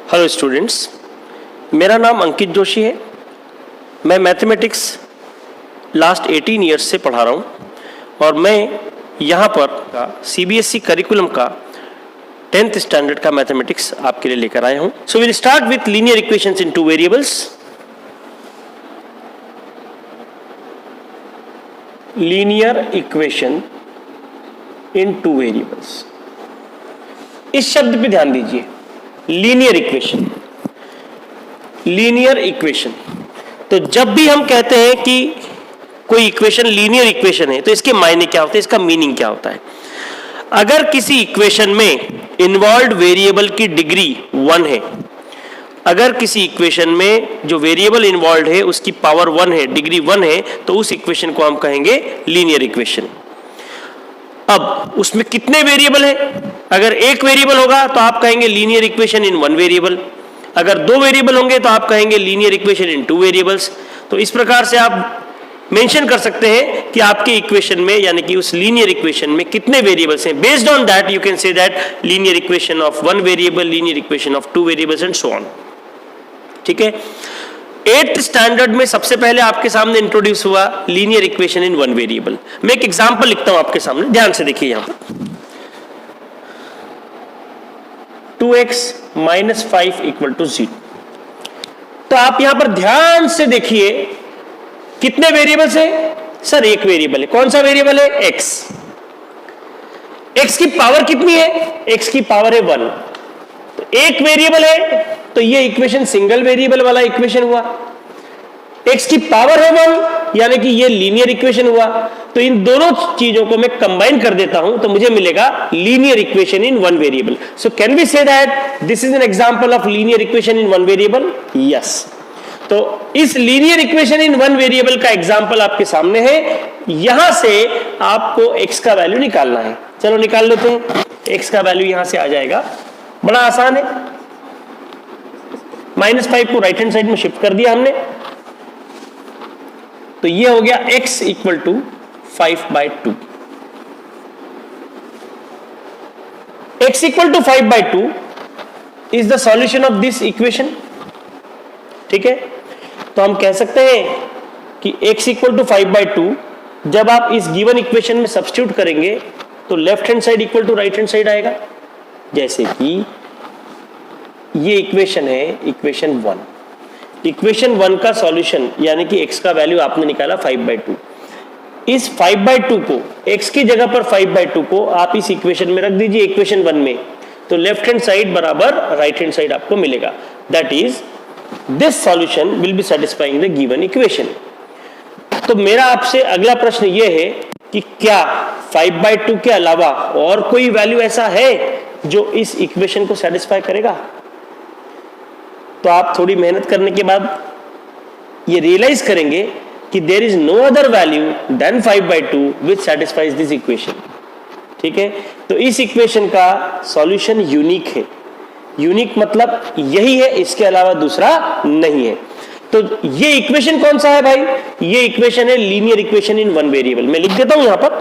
Hello students, मेरा नाम अंकित जोशी है। मैं मैथमेटिक्स लास्ट 18 ईयर्स से पढ़ा रहा हूँ और मैं यहाँ पर सीबीएसई करिकुलम का 10th स्टैंडर्ड का मैथमेटिक्स आपके लिए लेकर आया हूँ। So will start with linear equations in two variables. Linear equation in two variables, इस शब्द पे ध्यान दीजिए। Linear equation, linear equation. तो जब भी हम कहते हैं कि कोई इक्वेशन लीनियर इक्वेशन है तो इसके मायने क्या होते हैं, इसका मीनिंग क्या होता है। अगर किसी इक्वेशन में इन्वॉल्व वेरिएबल की डिग्री 1 है, अगर किसी इक्वेशन में जो वेरिएबल इन्वॉल्व है उसकी पावर 1 है, डिग्री 1 है, तो उस इक्वेशन को हम कहेंगे लीनियर इक्वेशन। अब उसमें कितने वेरिएबल है? अगर एक वेरिएबल होगा तो आप कहेंगे linear equation in one variable. अगर दो वेरिएबल होंगे तो आप कहेंगे linear equation in two variables. तो इस प्रकार से आप मेंशन कर सकते हैं कि आपके इक्वेशन में यानी कि उस लीनियर इक्वेशन में कितने वेरिएबल्स हैं। Based on that you can say that linear equation of one variable, linear equation of two variables and so on. ठीक है। 8th स्टैंडर्ड में सबसे पहले आपके सामने इंट्रोड्यूस हुआ linear equation in one variable. मैं एक एग्जांपल लिखता हूं आपके सामने, ध्यान से देखिए। यहां पर 2x - 5 = 0। तो आप यहां पर ध्यान से देखिए कितने वेरिएबल्स है। सर एक वेरिएबल है। कौन सा वेरिएबल है? x। x की पावर कितनी है? x की पावर है 1। तो एक वेरिएबल है तो ये इक्वेशन सिंगल वेरिएबल वाला इक्वेशन हुआ। x की पावर है 1 यानी कि ये लीनियर इक्वेशन हुआ। तो इन दोनों चीजों को मैं कंबाइन कर देता हूं तो मुझे मिलेगा linear equation in one variable. So can we say that this is an example of linear equation in one variable? Yes. तो इस linear equation in one variable का एग्जांपल आपके सामने है। यहां से आपको x का वैल्यू निकालना है। चलो निकाल लेते हैं। x का वैल्यू यहां से आ जाएगा, बड़ा आसान है। -5 को राइट हैंड साइड में शिफ्ट कर दिया हमने, तो ये हो गया x = 5/2। x = 5/2 is the solution of this equation. ठीक है। तो हम कह सकते हैं कि x = 5/2 जब आप इस गिवन इक्वेशन में सब्स्टिट्यूट करेंगे तो left hand side equal to right hand side आएगा। जैसे कि ये इक्वेशन है, इक्वेशन 1। इक्वेशन 1 का सॉल्यूशन यानी कि x का वैल्यू आपने निकाला 5/2। इस 5/2 को x की जगह पर 5/2 को आप इस इक्वेशन में रख दीजिए, इक्वेशन 1 में। तो लेफ्ट हैंड साइड बराबर राइट हैंड साइड आपको मिलेगा। That is this solution will be satisfying the given equation. तो मेरा आपसे अगला प्रश्न यह है कि क्या 5/2 के अलावा और कोई वैल्यू ऐसा है जो इस इक्वेशन को सेटिस्फाई करेगा? तो आप थोड़ी मेहनत करने के बाद ये रियलाइज करेंगे कि there is no other value than 5/2 which satisfies this equation. ठीक है। तो इस इक्वेशन का सॉल्यूशन यूनिक है। यूनिक मतलब यही है, इसके अलावा दूसरा नहीं है। तो ये इक्वेशन कौन सा है भाई? ये इक्वेशन है linear equation in one variable. मैं लिख देता हूं यहां पर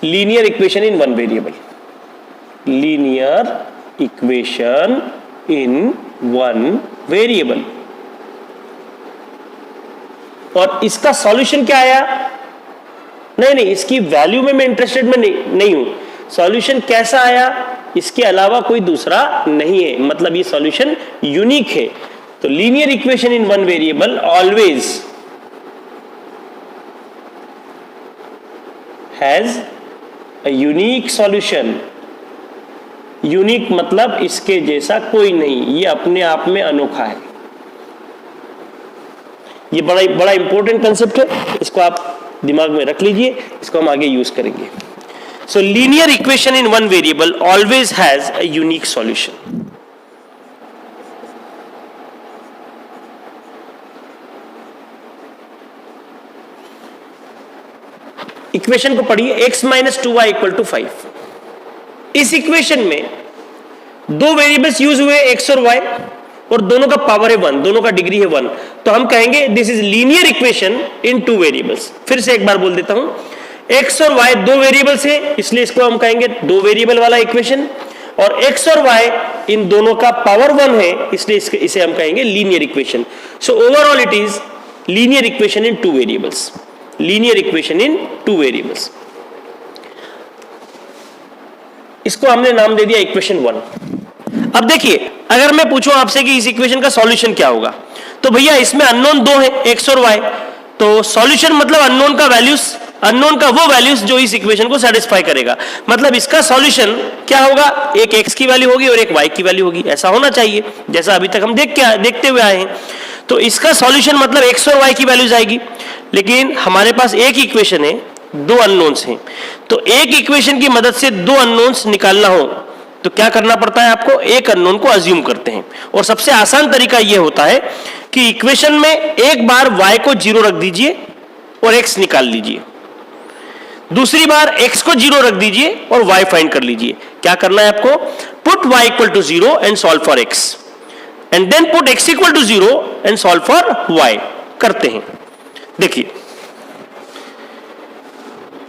linear equation in one variable. Linear equation in one variable. और इसका सॉल्यूशन क्या आया? नहीं, इसकी वैल्यू में मैं इंटरेस्टेड में नहीं हूं। सॉल्यूशन कैसा आया इसके अलावा कोई दूसरा नहीं है, मतलब ये सॉल्यूशन यूनिक है। तो linear equation in one variable always has a unique solution. Unique मतलब इसके जैसा कोई नहीं, ये अपने आप में अनोखा है। ये बड़ा इंपॉर्टेंट कंसेप्ट है, इसको आप दिमाग में रख लीजिए, इसको हम आगे यूज करेंगे। सो linear equation in one variable always has a unique solution. Equation को पढ़िए। x - 2y = 5। इस इक्वेशन में दो वेरिएबल्स यूज हुए x और y, और दोनों का पावर है 1, दोनों का डिग्री है 1। तो हम कहेंगे this is linear equation in two variables. फिर से एक बार बोल देता हूं, x और y दो वेरिएबल्स है, इसलिए इसको हम कहेंगे दो वेरिएबल वाला इक्वेशन। और x और y इन दोनों का पावर 1 है, इसलिए इसे हम कहेंगे linear equation. So overall it is linear equation in two variables, linear equation in two variables. इसको हमने नाम दे दिया इक्वेशन 1। अब देखिए, अगर मैं पूछूं आपसे कि इस इक्वेशन का सॉल्यूशन क्या होगा, तो भैया इसमें अननोन दो है, x और y, तो सॉल्यूशन मतलब अननोन का वैल्यूज, अननोन का वो वैल्यूज जो इस इक्वेशन को सेटिस्फाई करेगा। मतलब इसका सॉल्यूशन क्या होगा, एक x की वैल्यू होगी और एक y की वैल्यू होगी, ऐसा होना चाहिए जैसा अभी तक हम देखते हुए आए हैं। तो इसका सॉल्यूशन मतलब x और y की वैल्यूज आएगी। लेकिन हमारे पास एक इक्वेशन है, दो अननोन्स हैं, तो एक इक्वेशन की मदद से दो अननोन्स निकालना हो तो क्या करना पड़ता है आपको, एक अननोन को अज्यूम करते हैं। और सबसे आसान तरीका यह होता है कि इक्वेशन में एक बार y को 0 रख दीजिए और x निकाल लीजिए, दूसरी बार x को 0 रख दीजिए और y फाइंड कर लीजिए। क्या करना है आपको, put y equal to 0 and solve for x and then put x equal to 0 and solve for y करते हैं। देखिए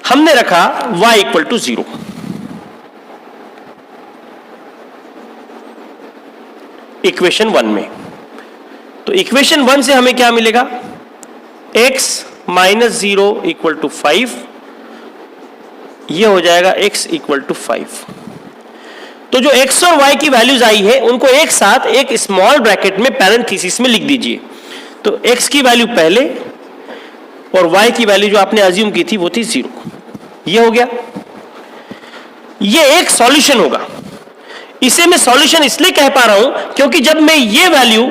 हमने रखा y इक्वल टू 0, इक्वेशन 1 में, तो इक्वेशन 1 से हमें क्या मिलेगा, x माइनस 0 इक्वल टू 5, यह हो जाएगा x इक्वल टू 5। तो जो x और y की वैल्यूज आई है उनको एक साथ एक स्मॉल ब्रैकेट में पैरेंथेसिस में लिख दीजिए। तो x की वैल्यू पहले और y की वैल्यू जो आपने अज्यूम की थी वो थी 0, ये हो गया। ये एक सॉल्यूशन होगा। इसे मैं सॉल्यूशन इसलिए कह पा रहा हूं क्योंकि जब मैं ये वैल्यू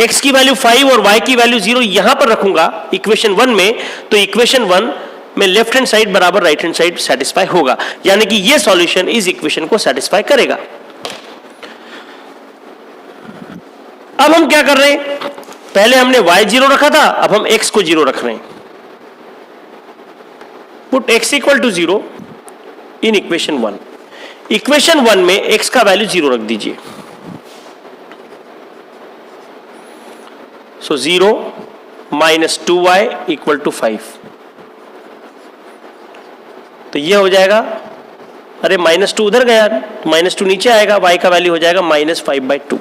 x की वैल्यू 5 और y की वैल्यू 0 यहां पर रखूंगा इक्वेशन 1 में, तो इक्वेशन 1 में लेफ्ट हैंड साइड बराबर राइट हैंड साइड सेटिस्फाई होगा, यानी कि ये सॉल्यूशन इस इक्वेशन को सेटिस्फाई करेगा। अब हम क्या कर रहे हैं, पहले हमने y 0 रखा था, अब हम x को 0 रख रहे हैं। Put x equal to 0 in equation 1। Equation 1 में x का वैल्यू 0 रख दीजिए। सो 0 माइनस 2y इक्वल टू 5, तो यह हो जाएगा, अरे माइनस 2 उधर गया, माइनस 2 नीचे आएगा, y का वैल्यू हो जाएगा माइनस 5/2।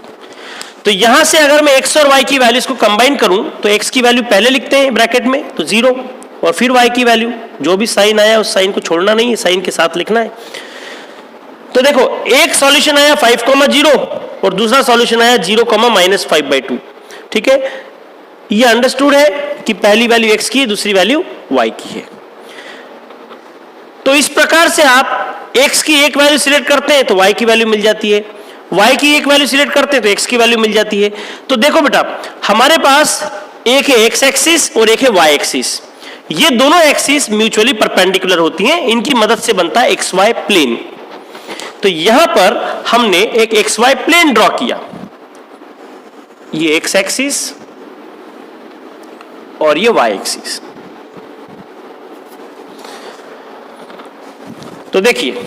तो यहां से अगर मैं x और y की वैल्यूज को कंबाइन करूं तो x की वैल्यू पहले लिखते हैं ब्रैकेट में, तो 0, और फिर y की वैल्यू, जो भी साइन आया उस साइन को छोड़ना नहीं है, साइन के साथ लिखना है। तो देखो एक सॉल्यूशन आया 5,0 और दूसरा सॉल्यूशन आया 0, माइनस 5/2। ठीक है, ये अंडरस्टूड है कि पहली वैल्यू x की है, दूसरी वैल्यू y की है। तो इस प्रकार से आप x की एक वैल्यू सिलेक्ट करते हैं तो y की वैल्यू मिल जाती है, y की एक वैल्यू सिलेक्ट करते हैं तो x की वैल्यू मिल जाती है। तो देखो बेटा, हमारे पास एक है x एक्सिस और एक है y एक्सिस। ये दोनों एक्सिस म्यूचुअली परपेंडिकुलर होती हैं, इनकी मदद से बनता है xy प्लेन। तो यहां पर हमने एक xy प्लेन ड्रॉ किया, ये x एक्सिस और ये y एक्सिस। तो देखिए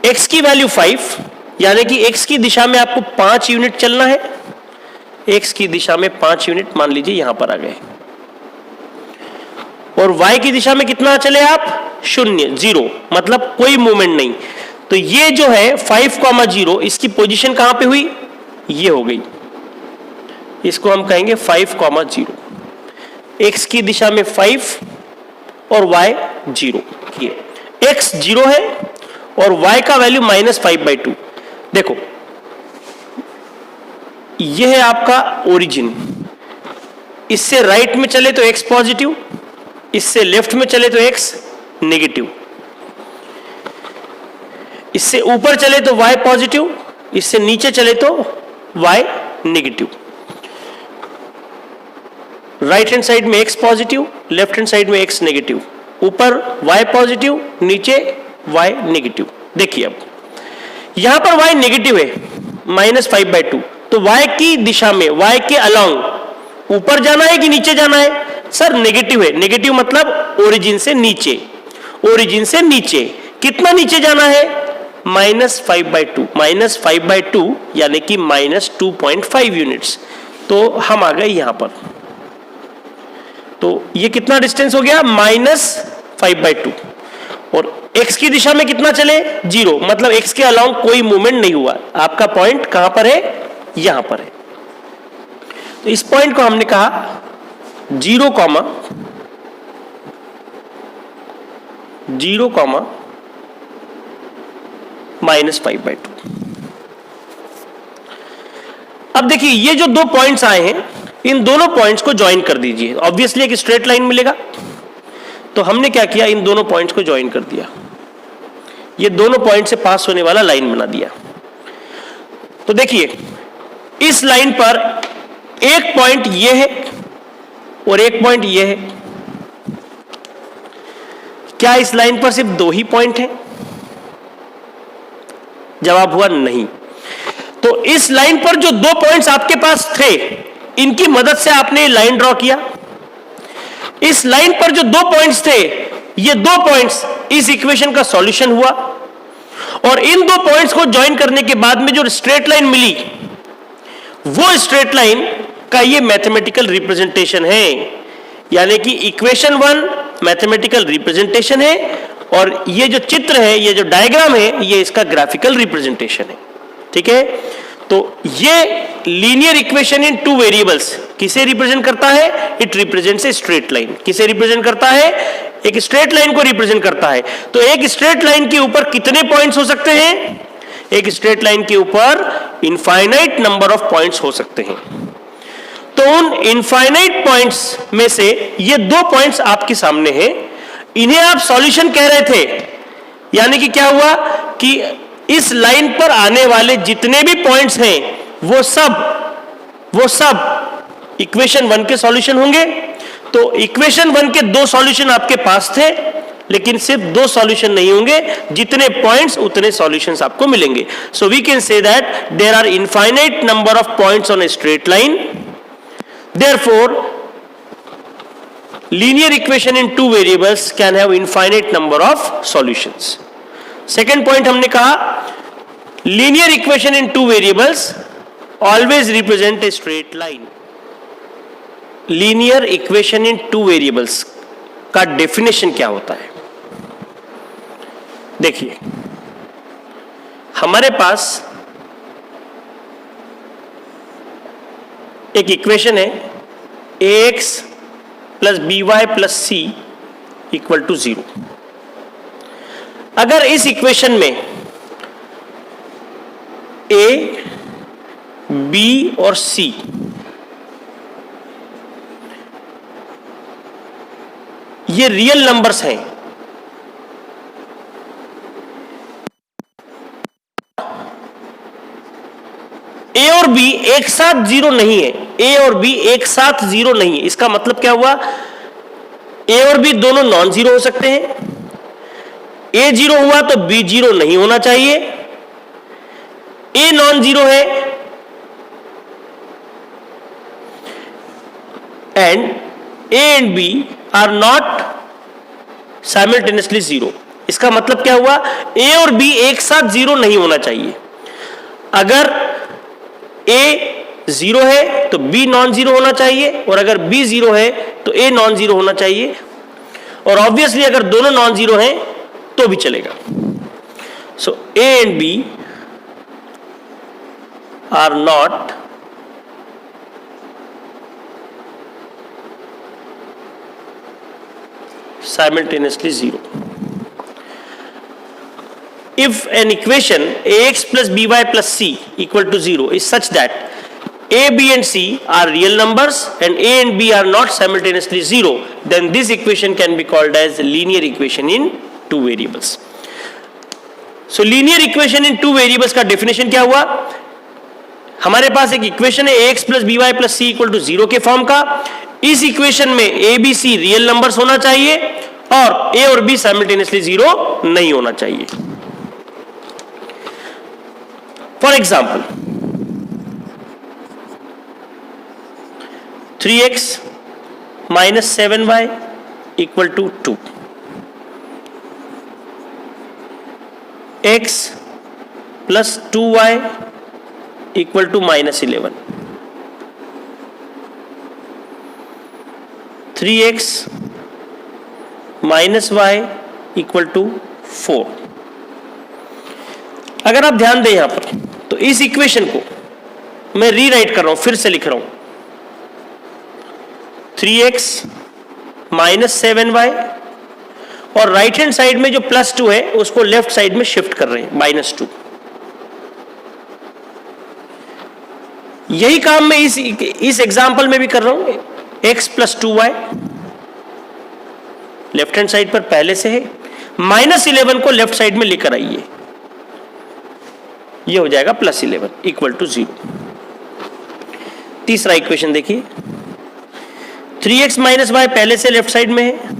x की वैल्यू 5, यानी कि x की दिशा में आपको 5 यूनिट चलना है, x की दिशा में 5 यूनिट मान लीजिए यहां पर आ गए, और y की दिशा में कितना चले आप, 0, मतलब कोई मूवमेंट नहीं। तो ये जो है 5,0, इसकी पोजीशन कहां पे हुई, ये हो गई, इसको हम कहेंगे 5,0। x की दिशा में 5 और y 0, x 0 है और y का वैल्यू माइनस 5/2। देखो यह है आपका ओरिजिन, इससे राइट में चले तो x पॉजिटिव, इससे लेफ्ट में चले तो x नेगेटिव, इससे ऊपर चले तो y पॉजिटिव, इससे नीचे चले तो y negative. Right hand side में x positive, left hand side में x नेगेटिव, ऊपर y पॉजिटिव, नीचे y नेगेटिव। देखिए अब यहां पर y नेगेटिव है माइनस 5/2, तो y की दिशा में, y के अलोंग ऊपर जाना है कि नीचे जाना है, सर नेगेटिव है। नेगेटिव मतलब ओरिजिन से नीचे, ओरिजिन से नीचे कितना नीचे जाना है, माइनस 5/2, माइनस 5/2 यानी कि माइनस 2.5 यूनिट्स। तो हम आ गए यहां पर, तो ये कितना डिस्टेंस हो गया, माइनस 5/2, और x की दिशा में कितना चले, 0, मतलब x के अलाउंग कोई मूवमेंट नहीं हुआ। आपका पॉइंट कहां पर है, यहां पर है। तो इस पॉइंट को हमने कहा 0, -5/2। अब देखिए ये जो दो पॉइंट्स आए हैं, इन दोनों पॉइंट्स को ज्वाइन कर दीजिए। ऑब्वियसली एक स्ट्रेट लाइन मिलेगा, तो हमने क्या किया, इन दोनों पॉइंट्स को ज्वाइन कर दिया। ये दोनों पॉइंट से पास होने वाला लाइन बना दिया। तो देखिए इस लाइन पर एक पॉइंट ये है और एक पॉइंट ये है। क्या इस लाइन पर सिर्फ 2 ही पॉइंट हैं? जवाब हुआ नहीं। तो इस लाइन पर जो 2 पॉइंट्स आपके पास थे, इनकी मदद से आपने लाइन ड्रॉ किया। इस लाइन पर जो 2 पॉइंट्स थे, ये 2 पॉइंट्स इस इक्वेशन का सॉल्यूशन हुआ, और इन 2 पॉइंट्स को ज्वाइन करने के बाद में जो स्ट्रेट लाइन मिली, वो स्ट्रेट लाइन का ये मैथमेटिकल रिप्रेजेंटेशन है। यानी कि इक्वेशन 1 मैथमेटिकल रिप्रेजेंटेशन है, और ये जो चित्र है, ये जो डायग्राम है, ये इसका ग्राफिकल रिप्रेजेंटेशन है। ठीक है, तो ये लीनियर इक्वेशन इन 2 वेरिएबल्स किसे रिप्रेजेंट करता है? It represents A straight line. किसे रिप्रेजेंट करता है? एक स्ट्रेट लाइन को रिप्रेजेंट करता है। तो एक स्ट्रेट लाइन के ऊपर कितने पॉइंट्स हो सकते हैं? एक स्ट्रेट लाइन के ऊपर इनफाइनाइट नंबर ऑफ पॉइंट्स हो सकते हैं। तो उन इनफाइनाइट पॉइंट्स में से ये 2 पॉइंट्स आपके सामने हैं, इन्हें आप सॉल्यूशन कह रहे थे। यानी कि क्या हुआ कि इस लाइन पर आने वाले जितने भी पॉइंट्स हैं, वो सब इक्वेशन 1 के सॉल्यूशन होंगे। तो इक्वेशन 1 के 2 सॉल्यूशन आपके पास थे, लेकिन सिर्फ 2 सॉल्यूशन नहीं होंगे, जितने पॉइंट्स उतने सॉल्यूशंस आपको मिलेंगे। So we can say that there are infinite number of points on a straight line, therefore linear equation in 2 variables can have infinite number of solutions. Second point हमने कहा linear equation in 2 variables always represent a straight line. linear equation in 2 variables का definition क्या होता है? देखिए हमारे पास एक equation है ax plus by plus c equal to 0। अगर इस इक्वेशन में a, b और c ये रियल नंबर्स हैं, a और b एक साथ 0 नहीं है। a और b एक साथ 0 नहीं है। इसका मतलब क्या हुआ? a और b दोनों नॉन जीरो हो सकते हैं। a 0 हुआ तो b 0 नहीं होना चाहिए। a नॉन जीरो है and a and b are not simultaneously 0। इसका मतलब क्या हुआ? a और b एक साथ 0 नहीं होना चाहिए। अगर a 0 है तो b नॉन जीरो होना चाहिए, और अगर b 0 है तो a नॉन जीरो होना चाहिए, और ऑब्वियसली अगर दोनों नॉन जीरो हैं तो भी चलेगा। So a and b are not simultaneously 0. If an equation ax plus by plus c equal to 0 is such that a, b and c are real numbers and a and b are not simultaneously 0, then this equation can be called as linear equation in 2 variables. So linear equation in 2 variables का definition क्या हुआ? हमारे पास एक equation है ax plus by plus c equal to 0 के form का। इस equation में a, b, c real numbers होना चाहिए और a और b साइमल्टेनियसली 0 नहीं होना चाहिए। For example 3x minus 7y equal to 2, x plus 2y equal to minus 11, 3x minus y equal to 4। अगर आप ध्यान दें यहां पर तो इस इक्वेशन को मैं रीराइट कर रहा हूं, फिर से लिख रहा हूं 3x माइनस 7y, और राइट हैंड साइड में जो +2 है उसको लेफ्ट साइड में शिफ्ट कर रहे हैं -2। यही काम मैं इस एग्जाम्पल में भी कर रहा हूं, x + 2y left hand side पर पहले से है, -11 को लेफ्ट साइड में लेकर आइए, ये हो जाएगा +11 इक्वल टू 0। तीसरा इक्वेशन देखिए, 3x - y पहले से लेफ्ट साइड में है,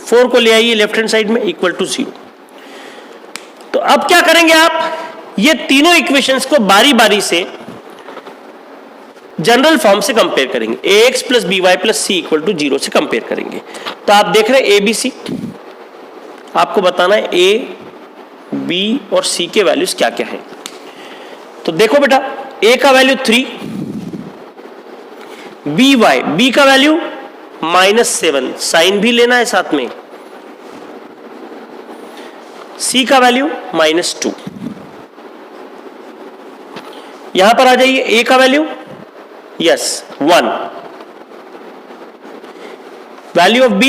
फोर को ले आइए लेफ्ट हैंड साइड में इक्वल टू 0। तो अब क्या करेंगे आप, ये तीनों इक्वेशंस को बारी बारी से जनरल फॉर्म से कंपेयर करेंगे, ax + by + c equal to 0 से कंपेयर करेंगे। तो आप देख रहे हैं ABC, आपको बताना है a, b और c के वैल्यूज क्या क्या है। तो देखो बेटा, a का वैल्यू 3, b का वैल्यू -7, साइन भी लेना है साथ में, c का वैल्यू -2। यहां पर आ जाइए, a का value 1, value of b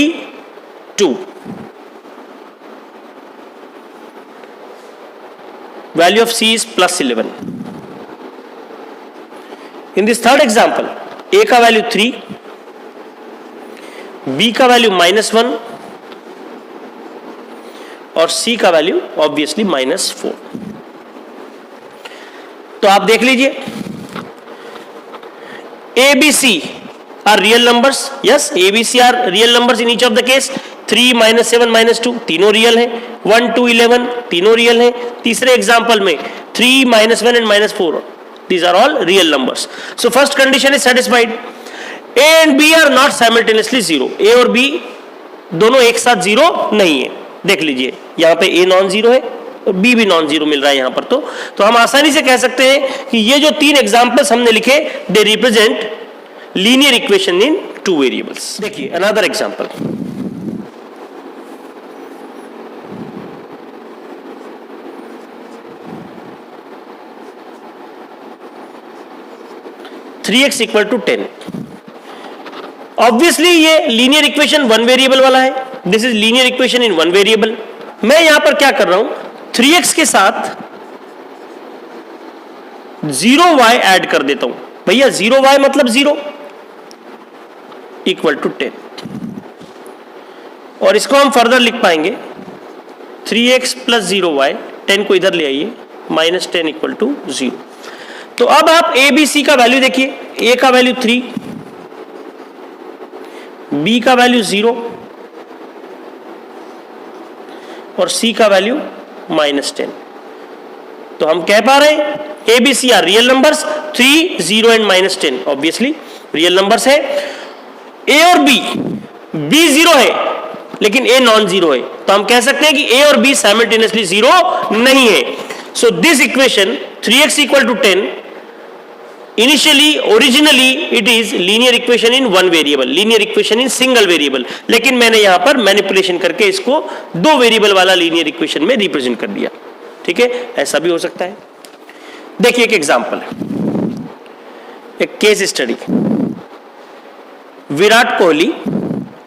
2, value of c is +11। In this third example, a का वैल्यू 3, b का वैल्यू -1 और c का वैल्यू ऑब्वियसली -4। तो आप देख लीजिए, ABC are real numbers, yes, ABC are real numbers in each of the case। 3 -7 -2 तीनों real हैं, 1 2 11 तीनों रियल हैं। तीसरे एग्जाम्पल में 3 -1 and -4, these are all real numbers। So first condition is satisfied। A and B are not simultaneously 0, A और B दोनों एक साथ 0 नहीं है। देख लीजिए, यहां पे A नॉन 0 है, B भी नॉन 0 मिल रहा है यहां पर। तो हम आसानी से कह सकते हैं कि ये जो तीन एग्जाम्पल्स हमने लिखे, they represent linear equation in 2 variables. देखिए अनदर एग्जाम्पल, (3x = 10). ऑब्वियसली ये लीनियर इक्वेशन 1 वेरिएबल वाला है, this is linear equation in 1 variable. मैं यहां पर क्या कर रहा हूं, 3x के साथ 0y ऐड कर देता हूं। भैया 0y मतलब 0 इक्वल टू 10, और इसको हम फर्दर लिख पाएंगे 3x + 0y, 10 को इधर ले आइए, -10 इक्वल टू 0। तो अब आप a b c का वैल्यू देखिए, a का वैल्यू 3, b का वैल्यू 0 और c का वैल्यू -10। तो हम कह पा रहे हैं a b c are real numbers, 3 0 and -10 obviously real numbers है। a और b 0 है लेकिन a नॉन 0 है, तो हम कह सकते हैं कि a और b साइमल्टेनियसली 0 नहीं है। So this equation 3x = 10, initially originally it is linear equation in 1 variable, linear equation in single variable, लेकिन मैंने यहां पर मैनिपुलेशन करके इसको 2 वेरिएबल वाला लीनियर इक्वेशन में रिप्रेजेंट कर दिया। ठीक है, ऐसा भी हो सकता है। देखिए एक एग्जांपल है, एक केस स्टडी। विराट कोहली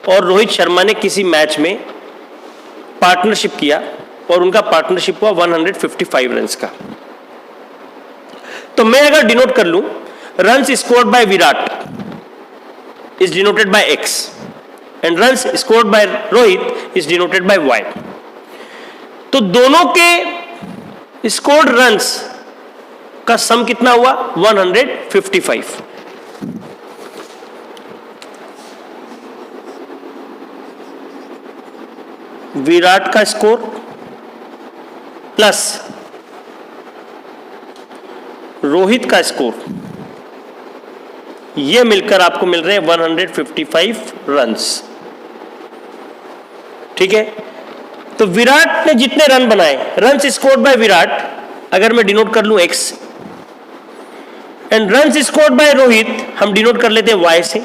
और रोहित शर्मा ने किसी मैच में पार्टनरशिप किया और उनका पार्टनरशिप हुआ 155 रन्स का। तो मैं अगर डिनोट कर लूं, runs scored by Virat is denoted by x and runs scored by Rohit is denoted by y। तो दोनों के स्कोर्ड रन्स का सम कितना हुआ, 155। विराट का स्कोर प्लस रोहित का स्कोर, ये मिलकर आपको मिल रहे हैं 155 रन्स। ठीक है, तो विराट ने जितने रन बनाए, रन्स स्कोर्ड बाय विराट, अगर मैं डिनोट कर लूं x, and runs scored by Rohit हम डिनोट कर लेते हैं y से,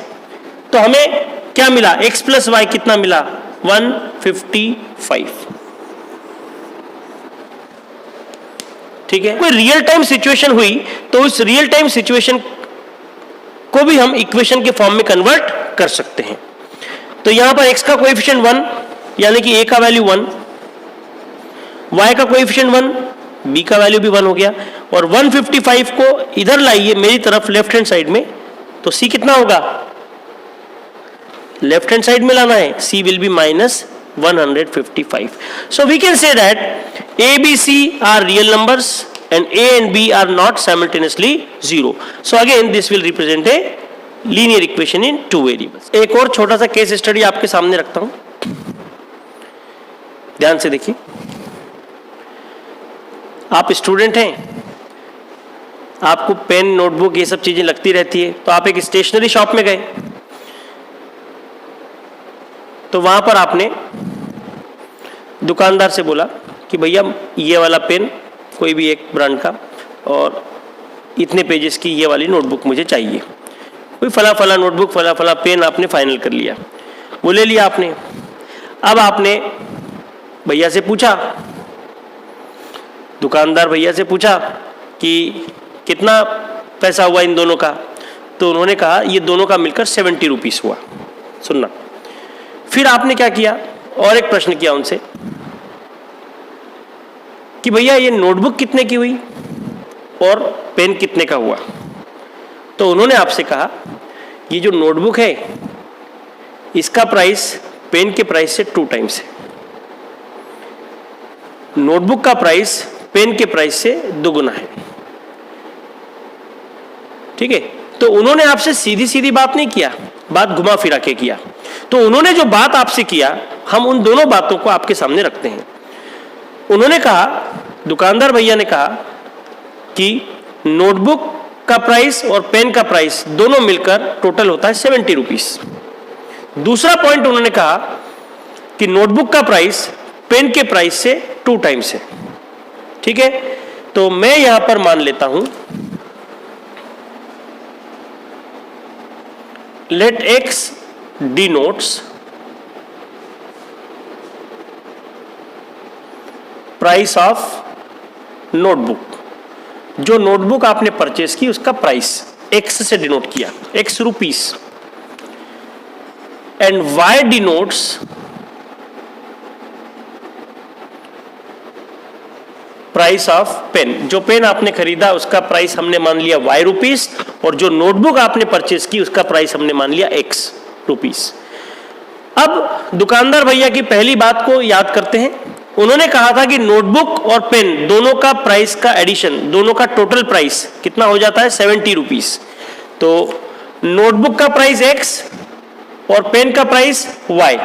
तो हमें क्या मिला, x प्लस वाई कितना मिला, 155। ठीक है, कोई रियल टाइम सिचुएशन हुई तो उस रियल टाइम सिचुएशन को भी हम इक्वेशन के फॉर्म में कन्वर्ट कर सकते हैं। तो यहां पर x का कोएफिशिएंट 1 यानी कि a का वैल्यू 1, y का कोएफिशिएंट 1, b का वैल्यू भी 1 हो गया, और 155 को इधर लाइए मेरी तरफ लेफ्ट हैंड साइड में, तो c कितना होगा, लेफ्ट हैंड साइड में लाना है, c will be minus 155. So we can say that a, b, c are real numbers and a and b are not simultaneously zero. So again this will represent a linear equation in two variables. एक और छोटा सा case study आपके सामने रखता हूं, ध्यान से देखिए। आप स्टूडेंट हैं, आपको पेन नोटबुक ये सब चीजें लगती रहती है, तो आप एक स्टेशनरी शॉप में गए, तो वहां पर आपने दुकानदार से बोला कि भैया ये वाला पेन कोई भी एक ब्रांड का और इतने पेजेस की ये वाली नोटबुक मुझे चाहिए। कोई फला फला नोटबुक फला फला पेन आपने फाइनल कर लिया, वो ले लिया आपने। अब आपने भैया से पूछा, दुकानदार भैया से पूछा कि कितना पैसा हुआ इन दोनों का, तो उन्होंने कहा ये दोनों का मिलकर 70 रुपीस हुआ। सुनना, फिर आपने क्या किया, और एक प्रश्न किया उनसे कि भैया ये नोटबुक कितने की हुई और पेन कितने का हुआ। तो उन्होंने आपसे कहा ये जो नोटबुक है इसका प्राइस पेन के प्राइस से 2 टाइम्स है, नोटबुक का प्राइस पेन के प्राइस से 2 गुना है। ठीक है, तो उन्होंने आपसे सीधी सीधी बात नहीं किया, बात घुमा फिरा के किया। तो उन्होंने जो बात आपसे किया, हम उन दोनों बातों को आपके सामने रखते हैं। उन्होंने कहा, दुकानदार भैया ने कहा कि नोटबुक का प्राइस और पेन का प्राइस दोनों मिलकर टोटल होता है 70 रुपीस। दूसरा पॉइंट उन्होंने कहा कि नोटबुक का प्राइस पेन के प्राइस से 2 टाइम्स है। ठीक है, तो मैं यहां पर मान लेता हूं, let x denotes price of notebook. जो नोटबुक आपने परचेस की उसका प्राइस एक्स से डिनोट किया, x rupees, and y denotes price of pen. जो पेन आपने खरीदा उसका प्राइस हमने मान लिया वाई रुपीस, और जो नोटबुक आपने परचेस की उसका प्राइस हमने मान लिया एक्स रुपीस। अब दुकानदार भैया की पहली बात को याद करते हैं। उन्होंने कहा था कि नोटबुक और पेन दोनों का प्राइस का एडिशन, दोनों का टोटल प्राइस कितना हो जाता है, 70 रुपीस। तो नोटबुक का प्राइस एक्स और पेन का प्राइस वाई,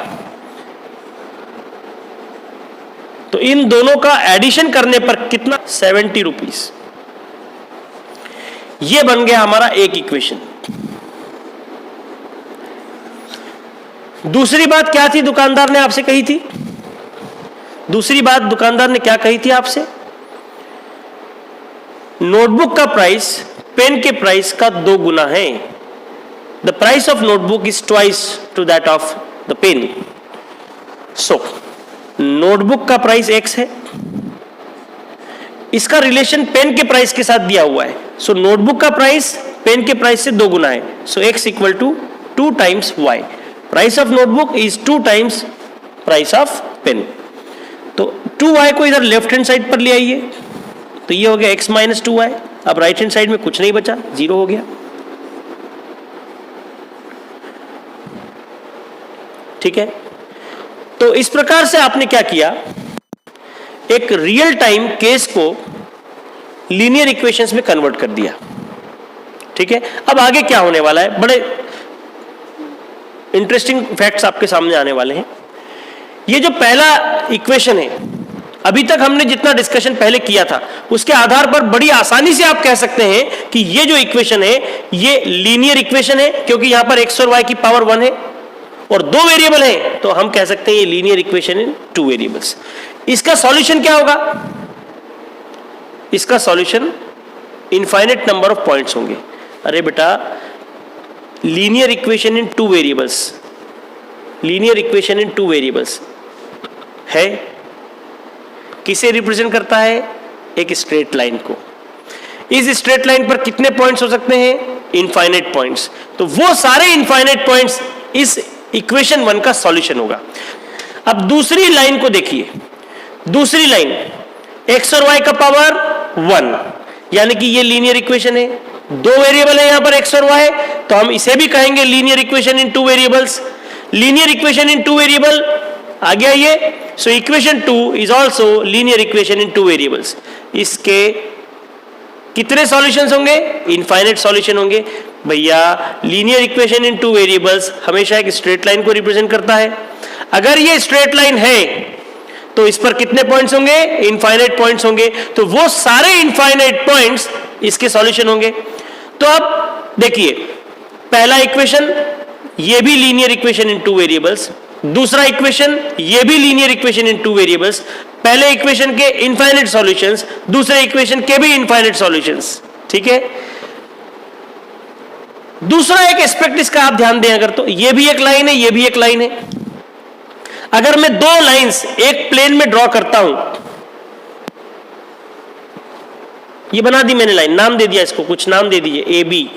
तो इन दोनों का एडिशन करने पर कितना, 70 रुपीस। यह बन गया हमारा एक इक्वेशन। दूसरी बात क्या थी दुकानदार ने आपसे कही थी, दूसरी बात दुकानदार ने क्या कही थी आपसे, नोटबुक का प्राइस पेन के प्राइस का 2 गुना है। The price of notebook is twice to that of the pen. So notebook का प्राइस एक्स है, इसका रिलेशन पेन के प्राइस के साथ दिया हुआ है। सो नोटबुक का प्राइस पेन के प्राइस से 2 गुना है। So x equal to 2 times y. Price of notebook is 2 times price of pen. तो 2y को इधर लेफ्ट हैंड साइड पर ले आइए, तो ये हो गया x माइनस 2y। अब राइट हैंड साइड में कुछ नहीं बचा, 0 हो गया। ठीक है, तो इस प्रकार से आपने क्या किया, एक रियल टाइम केस को लीनियर इक्वेशंस में कन्वर्ट कर दिया। ठीक है, अब आगे क्या होने वाला है, बड़े इंटरेस्टिंग फैक्ट्स आपके सामने आने वाले हैं। ये जो पहला इक्वेशन है, अभी तक हमने जितना डिस्कशन पहले किया था उसके आधार पर बड़ी आसानी से आप कह सकते हैं कि ये जो इक्वेशन है ये लीनियर इक्वेशन है, क्योंकि यहां पर x और y की पावर 1 है और 2 वेरिएबल है, तो हम कह सकते हैं ये लीनियर इक्वेशन इन 2 वेरिएबल्स। इसका सॉल्यूशन क्या होगा, इसका solution infinite number of points होंगे। अरे बेटा linear equation in two variables, linear equation in two variables है, किसे रिप्रेजेंट करता है? एक स्ट्रेट लाइन को। इस स्ट्रेट लाइन पर कितने पॉइंट्स हो सकते हैं? Infinite points. तो वो सारे इनफाइनाइट पॉइंट्स इस इक्वेशन 1 का सॉल्यूशन होगा। अब दूसरी लाइन को देखिए, दूसरी लाइन x और y का पावर 1, यानी कि ये लीनियर इक्वेशन है, दो वेरिएबल है यहां पर x और y, तो हम इसे भी कहेंगे linear equation in two variables. Linear equation in two variable आ गया ये, so equation 2 is also linear equation in two variables. इसके कितने सॉल्यूशंस होंगे? इनफाइनाइट सॉल्यूशन होंगे। भैया linear equation in two variables हमेशा एक स्ट्रेट लाइन को रिप्रेजेंट करता है। अगर ये स्ट्रेट लाइन है तो इस पर कितने पॉइंट्स होंगे? इनफाइनाइट पॉइंट्स होंगे। तो वो सारे इनफाइनाइट पॉइंट्स इसके सॉल्यूशन होंगे। तो अब देखिए, पहला इक्वेशन ये भी linear equation in two variables, दूसरा इक्वेशन ये भी linear equation in two variables. पहले इक्वेशन के इनफाइनाइट सॉल्यूशंस, दूसरे इक्वेशन के भी इनफाइनाइट सॉल्यूशंस। ठीक है, दूसरा एक एस्पेक्ट इसका आप ध्यान दें अगर, तो ये भी एक लाइन है, ये भी एक लाइन है। अगर मैं दो लाइंस एक प्लेन में ड्रॉ करता हूं, ये बना दी मैंने लाइन, नाम दे दिया इसको, कुछ नाम दे दीजिए, ए बी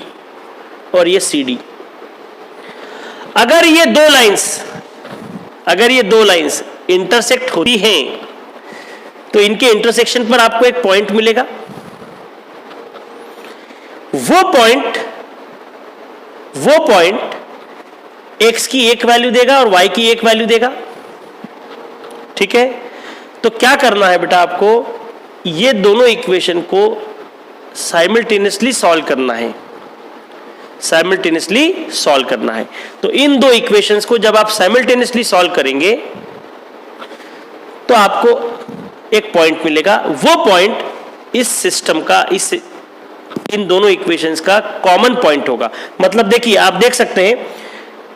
और ये सी डी। अगर ये दो लाइंस इंटरसेक्ट होती हैं तो इनके इंटरसेक्शन पर आपको एक पॉइंट मिलेगा। वो पॉइंट x की एक वैल्यू देगा और y की एक वैल्यू देगा। ठीक है, तो क्या करना है बेटा आपको? ये दोनों इक्वेशन को साइमल्टेनियसली सॉल्व करना है, साइमल्टेनियसली सॉल्व करना है। तो इन दो इक्वेशंस को जब आप साइमल्टेनियसली सॉल्व करेंगे तो आपको एक पॉइंट मिलेगा। वो पॉइंट इस सिस्टम का, इन दोनों इक्वेशंस का कॉमन पॉइंट होगा। मतलब देखिए, आप देख सकते हैं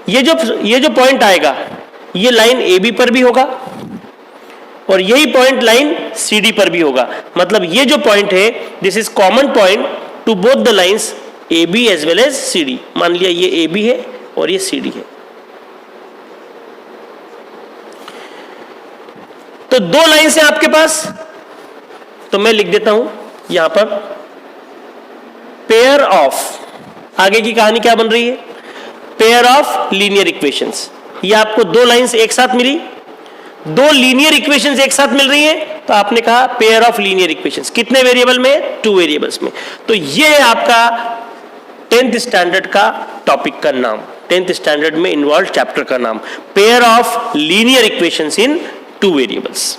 ये जो पॉइंट आएगा ये लाइन ए बी पर भी होगा और यही पॉइंट लाइन सी डी पर भी होगा। मतलब ये जो पॉइंट है, this is common point to both the lines A B as well as C D. मान लिया ये ए बी है और ये सी डी है। तो दो लाइंस हैं आपके पास, तो मैं लिख देता हूं यहां पर पेयर ऑफ, आगे की कहानी क्या बन रही है? Pair of linear equations. ये आपको दो लाइंस एक साथ मिली, दो लीनियर इक्वेशंस एक साथ मिल रही हैं, तो आपने कहा पेयर ऑफ लीनियर इक्वेशंस। कितने वेरिएबल में? टू वेरिएबल्स में। तो ये है आपका 10th स्टैंडर्ड का टॉपिक का नाम, 10th स्टैंडर्ड में इन्वॉल्व चैप्टर का नाम, pair of linear equations in two variables.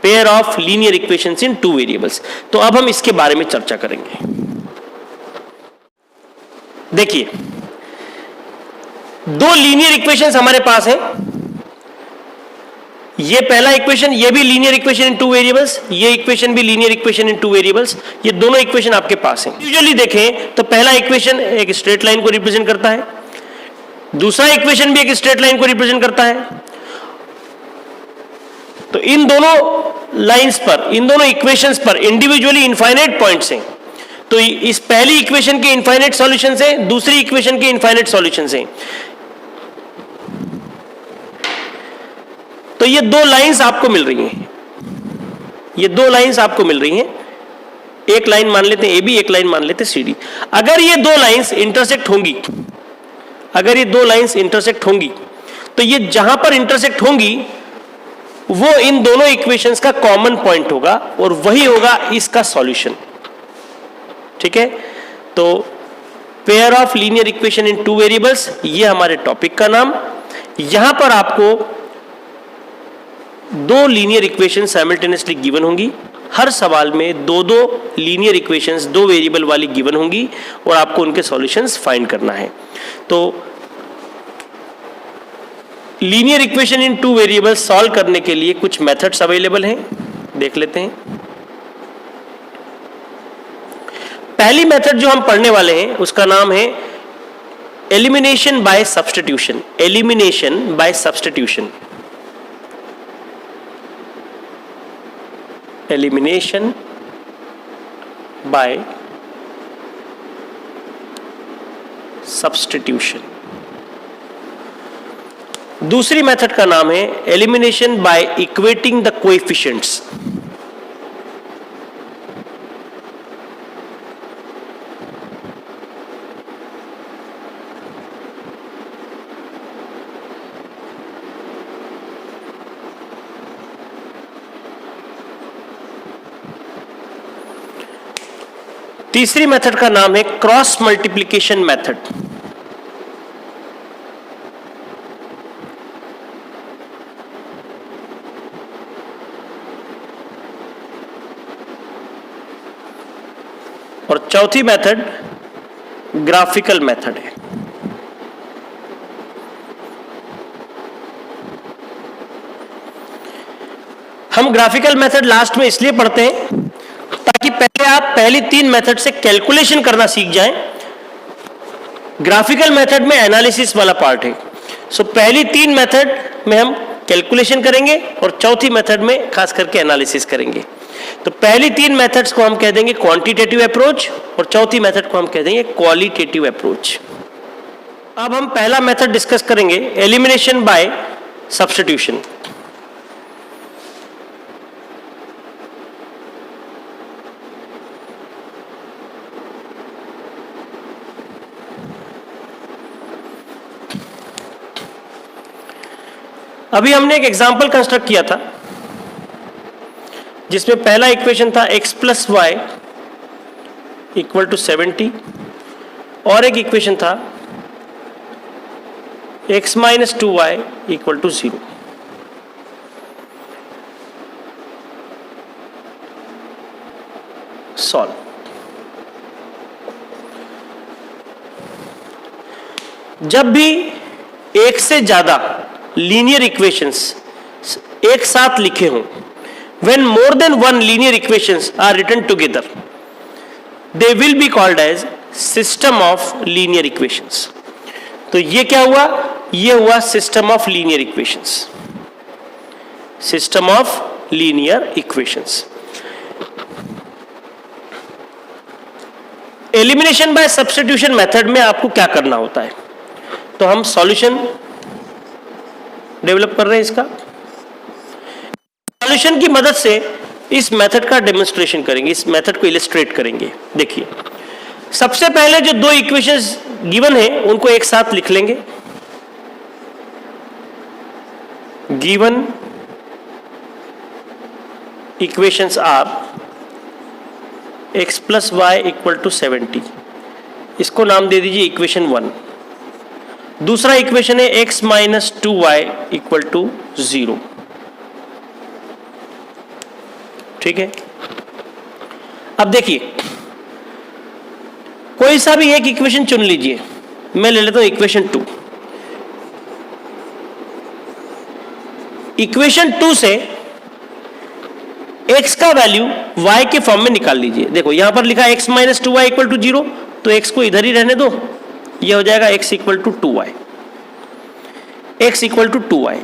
Pair of linear equations in two variables. तो अब हम इसके बारे में चर्चा करेंगे। देखिए, दो लीनियर इक्वेशंस हमारे पास है। ये पहला इक्वेशन, ये भी linear equation in two variables, ये इक्वेशन भी linear equation in two variables. ये दोनों इक्वेशन आपके पास हैं। यूजुअली देखें तो पहला इक्वेशन एक स्ट्रेट लाइन को रिप्रेजेंट करता है, दूसरा इक्वेशन भी एक स्ट्रेट लाइन को रिप्रेजेंट करता है। तो इन दोनों लाइंस पर, इन दोनों इक्वेशंस पर इंडिविजुअली इनफाइनाइट पॉइंट्स हैं। तो इस पहली इक्वेशन के इनफाइनाइट सॉल्यूशंस हैं, दूसरी इक्वेशन के इनफाइनाइट सॉल्यूशंस हैं। तो ये दो लाइंस आपको मिल रही हैं, ये दो लाइंस आपको मिल रही हैं। एक लाइन मान लेते हैं ए बी, एक लाइन मान लेते हैं सी डी। अगर ये दो लाइंस इंटरसेक्ट होंगी, अगर ये दो लाइंस इंटरसेक्ट होंगी, तो ये जहां पर इंटरसेक्ट होंगी वो इन दोनों इक्वेशंस का कॉमन पॉइंट होगा और वही होगा इसका सॉल्यूशन। ठीक है, तो pair of linear equation in two variables, ये हमारे टॉपिक का नाम। यहां पर आपको दो लीनियर इक्वेशन साइमल्टेनियसली गिवन होंगी। हर सवाल में दो दो लीनियर इक्वेशंस दो वेरिएबल वाली गिवन होंगी और आपको उनके सॉल्यूशंस फाइंड करना है। तो linear equation in two variables solve करने के लिए कुछ मेथड्स अवेलेबल हैं, देख लेते हैं। पहली मेथड जो हम पढ़ने वाले हैं उसका नाम है elimination by substitution. Elimination by substitution, elimination by substitution. दूसरी मेथड का नाम है elimination by equating the coefficients. तीसरी मेथड का नाम है क्रॉस मल्टीप्लिकेशन मेथड। और चौथी मेथड ग्राफिकल मेथड है। हम ग्राफिकल मेथड लास्ट में इसलिए पढ़ते हैं ताकि पहले आप पहली तीन मेथड से कैलकुलेशन करना सीख जाएं। ग्राफिकल मेथड में एनालिसिस वाला पार्ट है। सो पहली तीन मेथड में हम कैलकुलेशन करेंगे और चौथी मेथड में खास करके एनालिसिस करेंगे। तो पहली तीन मेथड्स को हम कह देंगे क्वांटिटेटिव अप्रोच और चौथी मेथड को हम कह देंगे क्वालिटेटिव अप्रोच। अब हम पहला मेथड डिस्कस करेंगे एलिमिनेशन बाय सब्स्टिट्यूशन। अभी हमने एक एग्जाम्पल कंस्ट्रक्ट किया था जिसमें पहला इक्वेशन था x plus y equal to 70 और एक इक्वेशन था x minus 2y equal to 0। Solve. जब भी एक से ज्यादा लीनियर इक्वेशंस एक साथ लिखे हों, when more than one linear equations are written together, they will be called as system of linear equations। तो ये क्या हुआ? ये हुआ system of linear equations। system of linear equations। Elimination by substitution method में आपको क्या करना होता है? तो हम सॉल्यूशन डेवलप कर रहे हैं। इसका सॉल्यूशन की मदद से इस मेथड का डेमोन्स्ट्रेशन करेंगे, इस मेथड को इलस्ट्रेट करेंगे। देखिए, सबसे पहले जो दो इक्वेशंस गिवन है उनको एक साथ लिख लेंगे। Given equations are x plus y equal to 70, इसको नाम दे दीजिए इक्वेशन 1। दूसरा इक्वेशन है x minus 2y equal to 0। ठीक है। अब देखिए, कोई सा भी एक इक्वेशन चुन लीजिए। मैं ले लेता हूं इक्वेशन 2। इक्वेशन 2 से x का वैल्यू y के फॉर्म में निकाल लीजिए। देखो यहां पर लिखा x minus 2y equal to 0, तो x को इधर ही रहने दो। यह हो जाएगा x equal to 2y। x equal to 2y,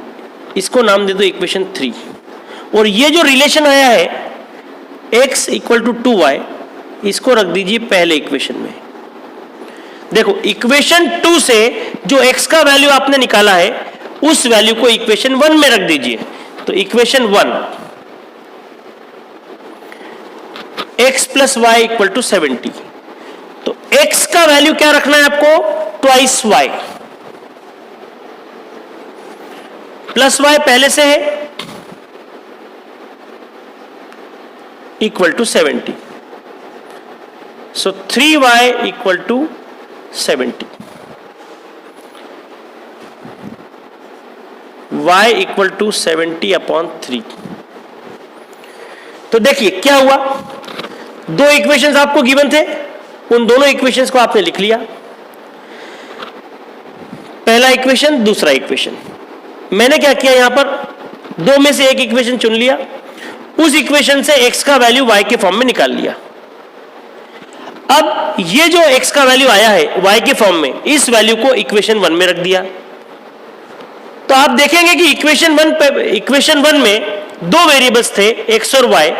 इसको नाम दे दो इक्वेशन 3। और ये जो रिलेशन आया है x इक्वल टू 2y, इसको रख दीजिए पहले इक्वेशन में। देखो इक्वेशन 2 से जो x का वैल्यू आपने निकाला है उस वैल्यू को इक्वेशन 1 में रख दीजिए। तो equation 1 x plus y equal to 70। तो x का वैल्यू क्या रखना है आपको? Twice y। प्लस y पहले से है equal to 70। So 3y equal to 70। y equal to 70 upon 3। तो देखिए क्या हुआ, दो इक्वेशंस आपको गिवन थे, उन दोनों इक्वेशंस को आपने लिख लिया। पहला इक्वेशन, दूसरा इक्वेशन। मैंने क्या किया, यहां पर दो में से एक इक्वेशन चुन लिया, उस इक्वेशन से x का वैल्यू y के फॉर्म में निकाल लिया। अब ये जो x का वैल्यू आया है y के फॉर्म में, इस वैल्यू को इक्वेशन 1 में रख दिया। तो आप देखेंगे कि इक्वेशन 1 में दो वेरिएबल्स थे x और y।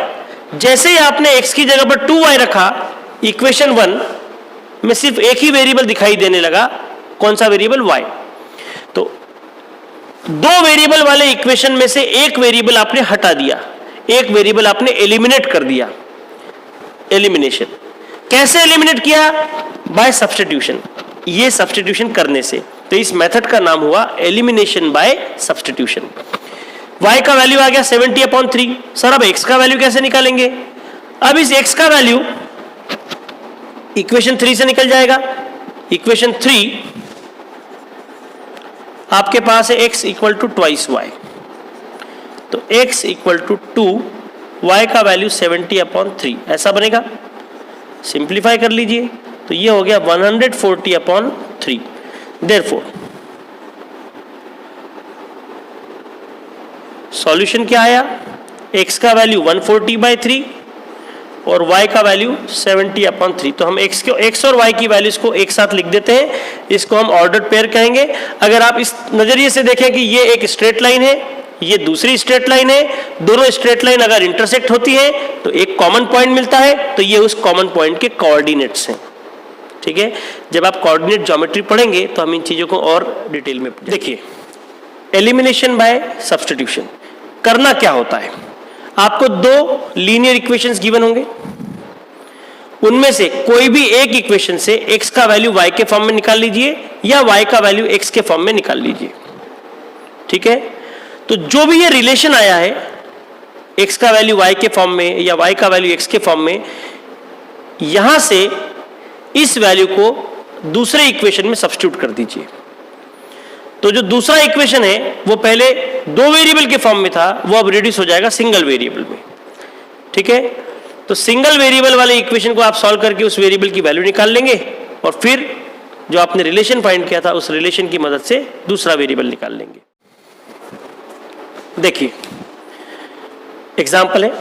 जैसे ही आपने x की जगह पर 2y रखा, इक्वेशन 1 में सिर्फ एक ही वेरिएबल दिखाई देने लगा, कौन सा वेरिएबल? y। तो दो वेरिएबल वाले इक्वेशन में से एक वेरिएबल आपने हटा दिया, एक वेरिएबल आपने एलिमिनेट कर दिया। एलिमिनेशन कैसे एलिमिनेट किया? Bye substitution. ये सब्स्टिट्यूशन करने से, तो इस मेथड का नाम हुआ एलिमिनेशन बाय सब्स्टिट्यूशन। y का वैल्यू आ गया 70/3। सर अब x का वैल्यू कैसे निकालेंगे? अब इस x का वैल्यू इक्वेशन 3 से निकल जाएगा। इक्वेशन 3 आपके पास है x equal to twice y, तो x इक्वल टू 2, y का वैल्यू 70/3 ऐसा बनेगा। सिंप्लीफाई कर लीजिए, तो ये हो गया 140/3। देयरफॉर सॉल्यूशन क्या आया? x का वैल्यू 140/3 और y का वैल्यू 70/3। तो हम x और y की वैल्यूज को एक साथ लिख देते हैं, इसको हम ऑर्डर्ड पेयर कहेंगे। अगर आप इस नजरिए से देखें कि ये एक स्ट्रेट लाइन है, ये दूसरी स्ट्रेट लाइन है, दोनों स्ट्रेट लाइन अगर इंटरसेक्ट होती है तो एक कॉमन पॉइंट मिलता है, तो ये उस कॉमन पॉइंट के कोऑर्डिनेट्स हैं। ठीक है, जब आप कोऑर्डिनेट ज्योमेट्री पढ़ेंगे तो हम इन चीजों को और डिटेल में देखिए। एलिमिनेशन बाय सब्स्टिट्यूशन करना क्या होता है? आपको दो लीनियर इक्वेशंस गिवन होंगे, उनमें से कोई भी एक इक्वेशन से x का वैल्यू y के फॉर्म में निकाल लीजिए या y का वैल्यू x के फॉर्म में निकाल लीजिए। ठीक है, तो जो भी ये रिलेशन आया है x का वैल्यू y के फॉर्म में या y का वैल्यू x के फॉर्म में, यहां से इस वैल्यू को दूसरे इक्वेशन में सब्स्टिट्यूट कर दीजिए। तो जो दूसरा इक्वेशन है वो पहले दो वेरिएबल के फॉर्म में था, वो अब रिड्यूस हो जाएगा सिंगल वेरिएबल में। ठीक है, तो सिंगल वेरिएबल वाले इक्वेशन को आप सॉल्व करके उस वेरिएबल की वैल्यू निकाल लेंगे और फिर जो आपने रिलेशन फाइंड किया था उस रिलेशन की मदद से दूसरा वेरिएबल निकाल लेंगे। देखिए एग्जांपल है,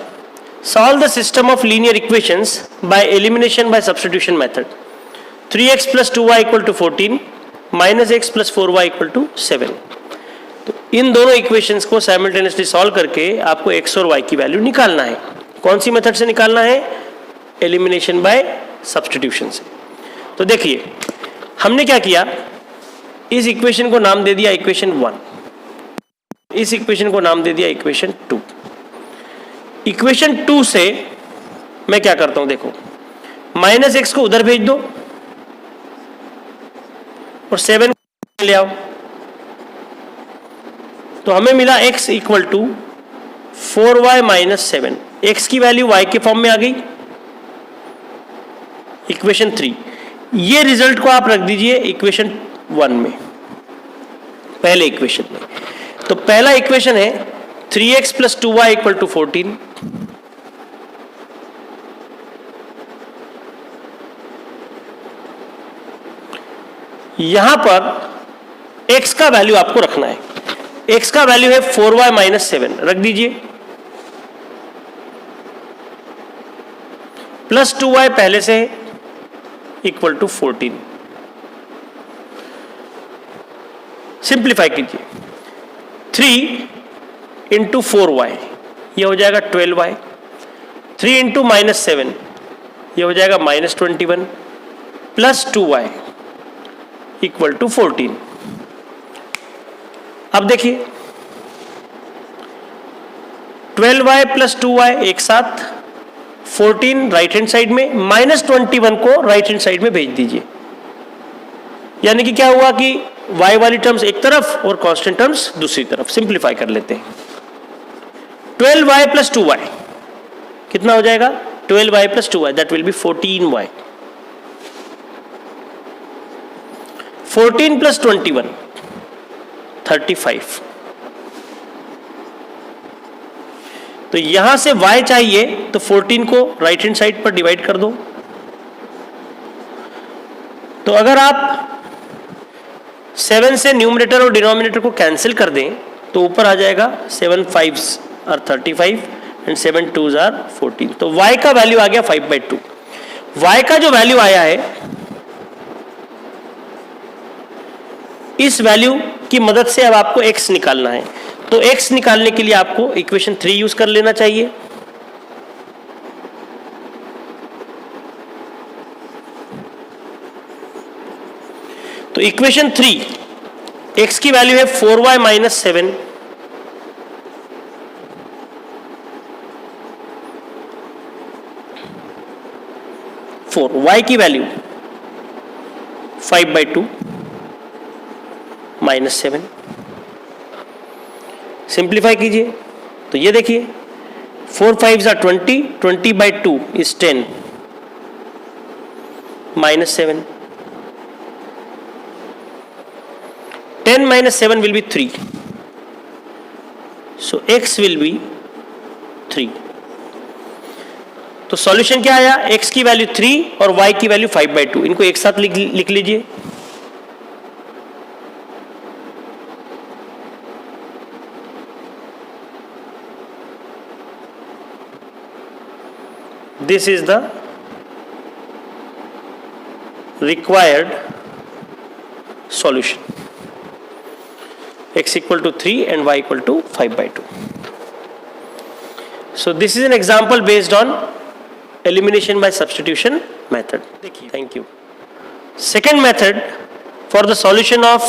solve the system of linear equations by elimination by substitution method. 3x + 2y = 14 -x + 4y = 7। तो इन दोनों इक्वेशंस को साइमल्टेनियसली सॉल्व करके आपको x और y की वैल्यू निकालना है। कौन सी मेथड से निकालना है? एलिमिनेशन बाय सब्स्टिट्यूशन से। तो देखिए हमने क्या किया, इस इक्वेशन को नाम दे दिया इक्वेशन 1, इस इक्वेशन को नाम दे दिया इक्वेशन 2। इक्वेशन 2 से मैं क्या करता हूं, देखो -x को उधर भेज दो और 7 ले आओ, तो हमें मिला x equal to 4y - 7। x की वैल्यू y के फॉर्म में आ गई, इक्वेशन 3। ये रिजल्ट को आप रख दीजिए इक्वेशन 1 में, पहले इक्वेशन में। तो पहला इक्वेशन है 3x + 2y = 14, यहां पर x का वैल्यू आपको रखना है। x का वैल्यू है 4y - 7, रख दीजिए, प्लस 2y पहले से इक्वल टू 14। सिंप्लीफाई कीजिए, 3 × 4y ये हो जाएगा 12y, 3 × -7 ये हो जाएगा -21, प्लस 2y इक्वल टू 14। अब देखिए 12y + 2y एक साथ, 14 राइट हैंड साइड में, -21 को राइट हैंड साइड में भेज दीजिए। यानी कि क्या हुआ कि y वाली टर्म्स एक तरफ और कांस्टेंट टर्म्स दूसरी तरफ। सिंप्लीफाई कर लेते हैं, 12y + 2y कितना हो जाएगा? 12y + 2y that will be 14y। 14 + 21 35। तो यहां से y चाहिए तो 14 को राइट हैंड साइड पर डिवाइड कर दो। तो अगर आप 7 से न्यूमरेटर और डिनोमिनेटर को कैंसिल कर दें तो ऊपर आ जाएगा 7 5s are 35 and 7 2s are 14। तो y का वैल्यू आ गया 5/2। y का जो वैल्यू आया है इस वैल्यू की मदद से अब आपको x निकालना है। तो x निकालने के लिए आपको इक्वेशन 3 यूज कर लेना चाहिए। तो तो इक्वेशन 3, x की वैल्यू है 4y माइनस 7, y की वैल्यू 5/2 माइनस 7। सिंप्लीफाई कीजिए तो ये देखिए 4 5s are 20, 20/2 is 10 minus 7, 10 minus 7 will be 3, so x will be 3। तो सॉल्यूशन क्या आया, x की वैल्यू 3 और y की वैल्यू 5/2, इनको एक साथ लिख लीजिए। This is the required solution, x equal to 3 and y equal to 5/2. So this is an example based on elimination by substitution method. Thank you. Second method for the solution of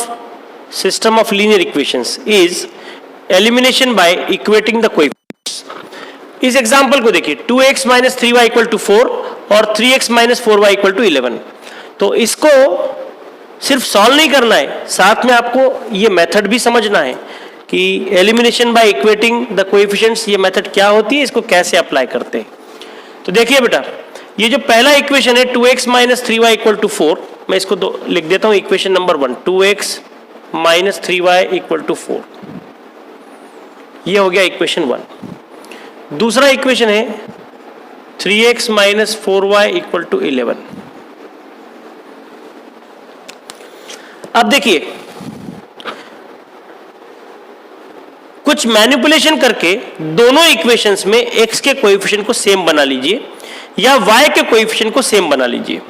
system of linear equations is elimination by equating the coefficients. इस example को देखिए 2x minus 3y equal to 4 और 3x minus 4y equal to 11। तो इसको सिर्फ solve नहीं करना है, साथ में आपको ये मेथड भी समझना है कि elimination by equating the coefficients, ये मेथड क्या होती है, इसको कैसे अप्लाई करते हैं। तो देखिए बेटा, ये जो पहला इक्वेशन है 2x minus 3y equal to 4, मैं इसको लिख देता हूं equation number 1, 2x minus 3y equal to 4, ये हो गया इक्वेशन 1। दूसरा इक्वेशन है 3x minus 4y equal to 11। अब देखिए, कुछ मैनिपुलेशन करके दोनों इक्वेशंस में x के कोएफिशिएंट को सेम बना लीजिए या y के कोएफिशिएंट को सेम बना लीजिए।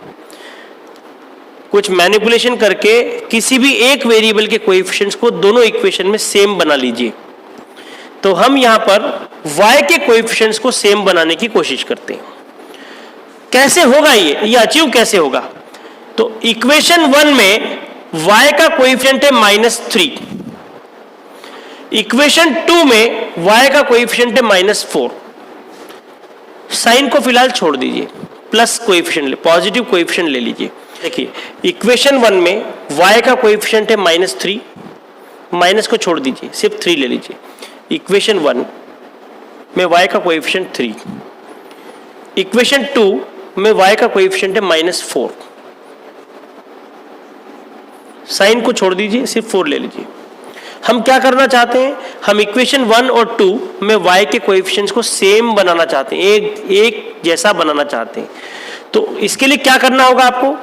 कुछ मैनिपुलेशन करके किसी भी एक वेरिएबल के कोएफिशिएंट्स को दोनों इक्वेशन में सेम बना लीजिए। तो हम यहां पर y के कोएफिशिएंट्स को सेम बनाने की कोशिश करते हैं। कैसे होगा ये अचीव कैसे होगा? तो इक्वेशन 1 में y का कोएफिशिएंट है -3, इक्वेशन 2 में y का कोएफिशिएंट है -4। साइन को फिलहाल छोड़ दीजिए, प्लस कोएफिशिएंट ले, पॉजिटिव कोएफिशिएंट ले लीजिए। देखिए इक्वेशन 1 में y का कोएफिशिएंट है -3, माइनस को छोड़ दीजिए, सिर्फ 3 ले लीजिए। इक्वेशन 1 में y का कोएफिशिएंट 3, इक्वेशन 2 में y का कोएफिशिएंट है -4। साइन को छोड़ दीजिए, सिर्फ 4 ले लीजिए। हम क्या करना चाहते हैं, हम इक्वेशन 1 और 2 में y के कोएफिशिएंट्स को सेम बनाना चाहते हैं, एक जैसा बनाना चाहते हैं। तो इसके लिए क्या करना होगा आपको,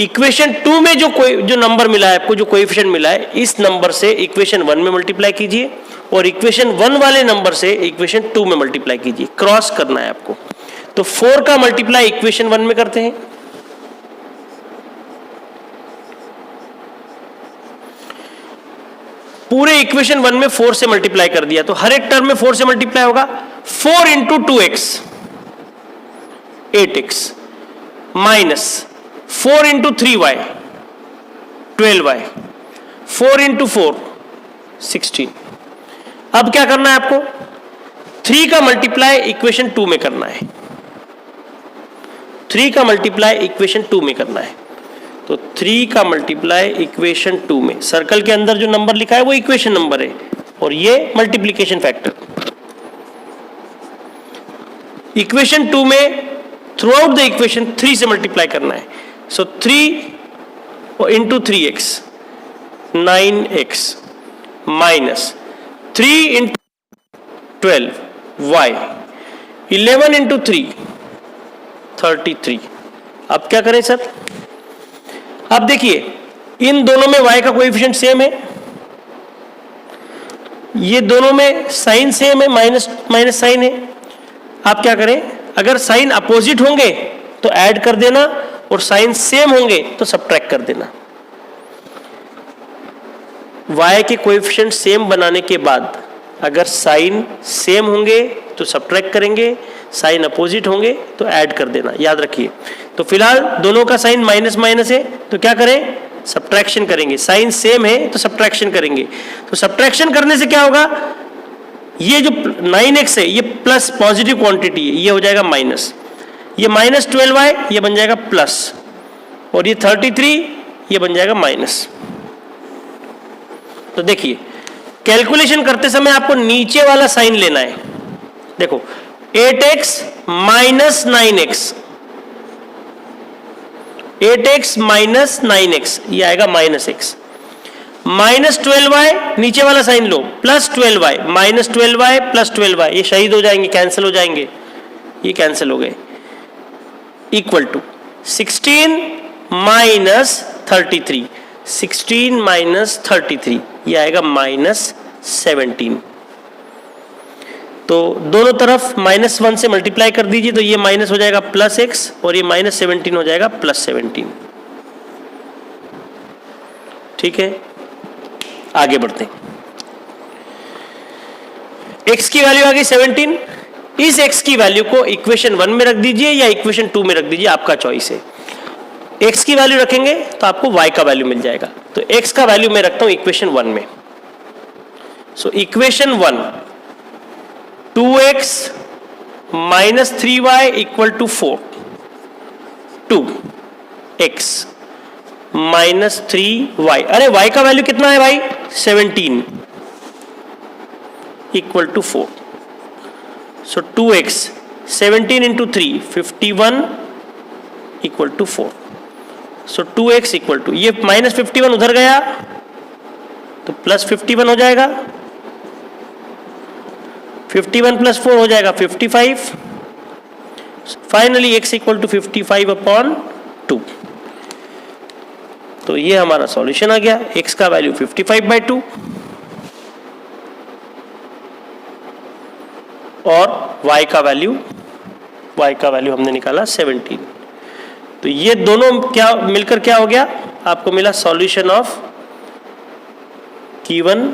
इक्वेशन 2 में जो नंबर मिला है आपको, जो कोएफिशिएंट मिला है, इस नंबर से इक्वेशन 1 में मल्टीप्लाई कीजिए और इक्वेशन 1 वाले नंबर से इक्वेशन 2 में मल्टीप्लाई कीजिए। क्रॉस करना है आपको। तो 4 का मल्टीप्लाई इक्वेशन 1 में करते हैं, पूरे इक्वेशन 1 में 4 से मल्टीप्लाई कर दिया, तो हर एक टर्म में 4 से मल्टीप्लाई होगा। 4 into 2x 8x minus 4 into 3y 12y, 4 into 4 16। अब क्या करना है आपको, 3 का मल्टीप्लाई इक्वेशन 2 में करना है, 3 का मल्टीप्लाई इक्वेशन 2 में करना है। तो 3 का मल्टीप्लाई इक्वेशन 2 में, सर्कल के अंदर जो नंबर लिखा है वो इक्वेशन नंबर है और ये मल्टीप्लिकेशन फैक्टर। इक्वेशन 2 में थ्रू आउट द इक्वेशन 3 से मल्टीप्लाई करना है। सो 3 into 3x 9x minus 3 into 12y 11 into 3 33। अब क्या करें सर, अब देखिए इन दोनों में y का कोएफिशिएंट सेम है, ये दोनों में साइन सेम है, माइनस माइनस साइन है। आप क्या करें, अगर साइन अपोजिट होंगे तो ऐड कर देना और साइन सेम होंगे तो सब्ट्रैक्ट कर देना। y के कोएफिशिएंट सेम बनाने के बाद अगर साइन सेम होंगे तो सब्ट्रैक्ट करेंगे, साइन अपोजिट होंगे तो ऐड कर देना, याद रखिए। तो फिलहाल दोनों का साइन माइनस माइनस है, तो क्या करें, सब्ट्रैक्शन करेंगे, साइन सेम है तो सब्ट्रैक्शन करेंगे। तो सब्ट्रैक्शन करने से क्या होगा, ये जो 9x है ये प्लस पॉजिटिव क्वांटिटी है, ये हो जाएगा माइनस, ये माइनस 12y ये बन जाएगा प्लस, और ये 33 ये बन जाएगा माइनस। तो देखिए कैलकुलेशन करते समय आपको नीचे वाला साइन लेना है। देखो 8x minus 9x, 8x minus 9x ये आएगा माइनस x, माइनस 12y नीचे वाला साइन लो, plus 12y, minus 12y plus 12y ये शहीद हो जाएंगे, कैंसिल हो जाएंगे, ये कैंसिल हो गए, इक्वल टू 16 माइनस 33, 16 माइनस 33 ये आएगा माइनस 17। तो दोनों तरफ -1 से मल्टीप्लाई कर दीजिए, तो ये माइनस हो जाएगा प्लस x और ये -17 हो जाएगा प्लस 17। ठीक है, आगे बढ़ते हैं। x की वैल्यू आ गई 17, इस x की वैल्यू को इक्वेशन 1 में रख दीजिए या इक्वेशन 2 में रख दीजिए, आपका चॉइस है। x की वैल्यू रखेंगे तो आपको y का वैल्यू मिल जाएगा, तो x का वैल्यू मैं रखता हूं इक्वेशन 1 में। So equation 1 2x minus 3y equal to 4, 2x minus 3y, अरे y का वैल्यू कितना है भाई 17 equal to 4। So 2x 17 into 3 51 equal to 4। So 2x equal to, ये माइनस 51 उधर गया तो प्लस 51 हो जाएगा, 51 प्लस 4 हो जाएगा 55। Finally x equal to 55 upon 2। तो ये हमारा सॉल्यूशन आ गया, x का वैल्यू 55/2 और y का वैल्यू हमने निकाला 17। तो ये दोनों क्या मिलकर क्या हो गया, आपको मिला solution of given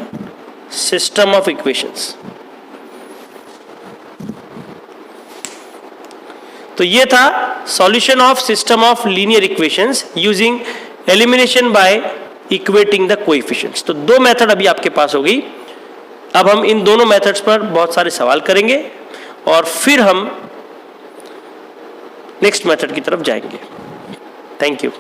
system of equations. तो ये था solution of system of linear equations using elimination by equating the coefficients. तो दो मेथड अभी आपके पास हो गई। अब हम इन दोनों मेथड्स पर बहुत सारे सवाल करेंगे और फिर हम नेक्स्ट मेथड की तरफ जाएंगे। Thank you.